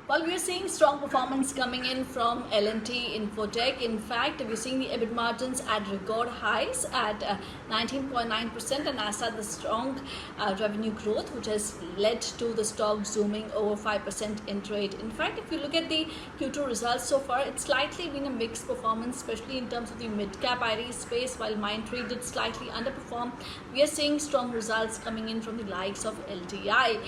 Well, we are seeing strong performance coming in from L&T Infotech. In fact, we're seeing the EBIT margins at record highs at 19.9%, and as such, the strong revenue growth, which has led to the stock zooming over 5% in trade. In fact, if you look at the Q2 results so far, it's slightly been a mixed performance, especially in terms of the mid-cap IT space. While Mindtree did slightly underperform, we are seeing strong results coming in from the likes of LTI.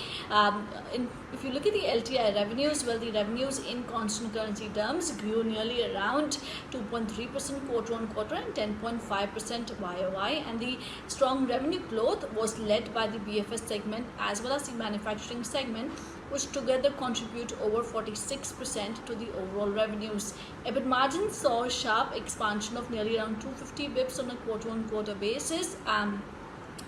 If you look at the LTI revenues, well, the revenues in constant currency terms grew nearly around 2.3% quarter on quarter and 10.5% YOY, and the strong revenue growth was led by the BFS segment as well as the manufacturing segment, which together contribute over 46% to the overall revenues. EBIT margins saw a sharp expansion of nearly around 250 bips on a quarter on quarter basis.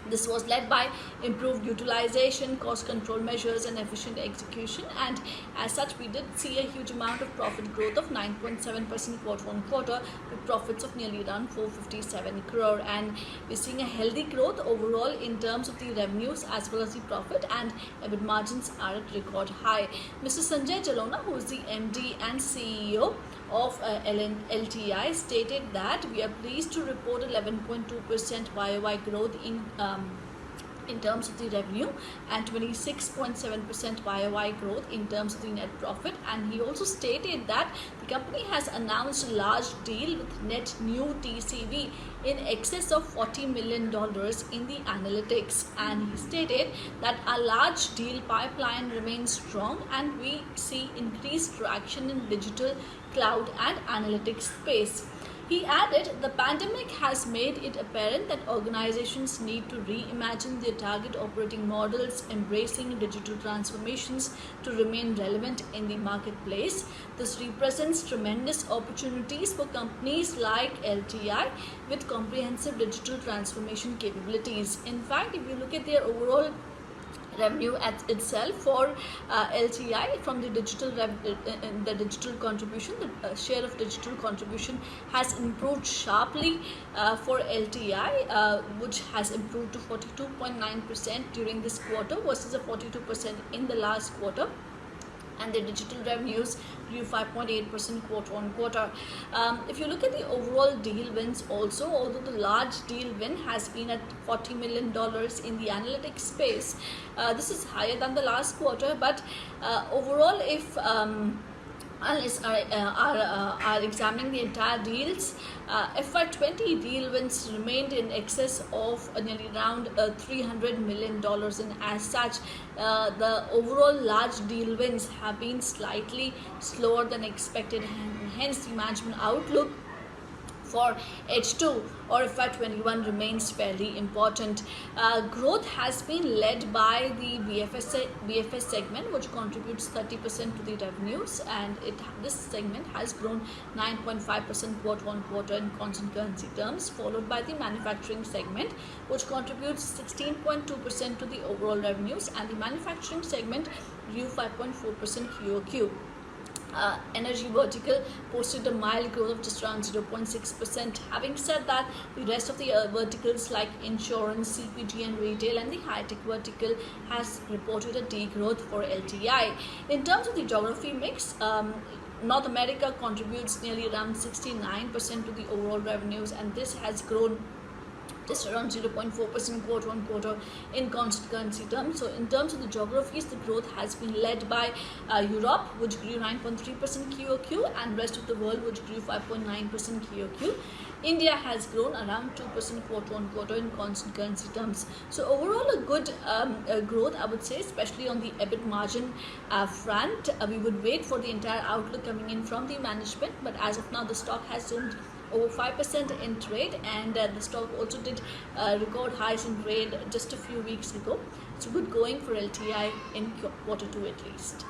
This was led by improved utilization, cost control measures and efficient execution, and as such we did see a huge amount of profit growth of 9.7% quarter on quarter with profits of nearly around 457 crore, and we're seeing a healthy growth overall in terms of the revenues as well as the profit, and EBIT margins are at record high. Mr. Sanjay Jalona, who is the MD and CEO of LTI, stated that we are pleased to report 11.2% YOY growth in terms of the revenue and 26.7% YOY growth in terms of the net profit. And he also stated that the company has announced a large deal with net new TCV in excess of $40 million in the analytics, and he stated that a large deal pipeline remains strong and we see increased traction in digital, cloud and analytics space. He added, the pandemic has made it apparent that organizations need to reimagine their target operating models, embracing digital transformations to remain relevant in the marketplace. This represents tremendous opportunities for companies like LTI with comprehensive digital transformation capabilities. In fact, if you look at their overall revenue at itself for LTI from the digital contribution, the share of digital contribution has improved sharply for LTI, which has improved to 42.9% during this quarter versus a 42% in the last quarter, and the digital revenues grew 5.8% quarter on quarter. If you look at the overall deal wins also, although the large deal win has been at $40 million in the analytics space, this is higher than the last quarter, but overall if analysts are examining the entire deals, FY20 deal wins remained in excess of nearly around $300 million, and as such the overall large deal wins have been slightly slower than expected, and hence the management outlook for H2 or FY21 remains fairly important. Growth has been led by the BFS segment, which contributes 30% to the revenues, and this segment has grown 9.5% quarter on quarter in constant currency terms, followed by the manufacturing segment, which contributes 16.2% to the overall revenues, and the manufacturing segment grew 5.4% QOQ. Energy vertical posted a mild growth of just around 0.6%. Having said that, the rest of the verticals like insurance, CPG and retail and the high-tech vertical has reported a degrowth for LTI. In terms of the geography mix, North America contributes nearly around 69% to the overall revenues, and this has grown just around 0.4% quarter on quarter in constant currency terms. So in terms of the geographies, the growth has been led by Europe, which grew 9.3% QOQ, and rest of the world, which grew 5.9% QOQ. India has grown around 2% quarter on quarter in constant currency terms. So overall a good growth, I would say, especially on the EBIT margin front. We would wait for the entire outlook coming in from the management, but as of now the stock has zoomed over 5% in trade, and the stock also did record highs in trade just a few weeks ago. It's good going for LTI in quarter 2 at least.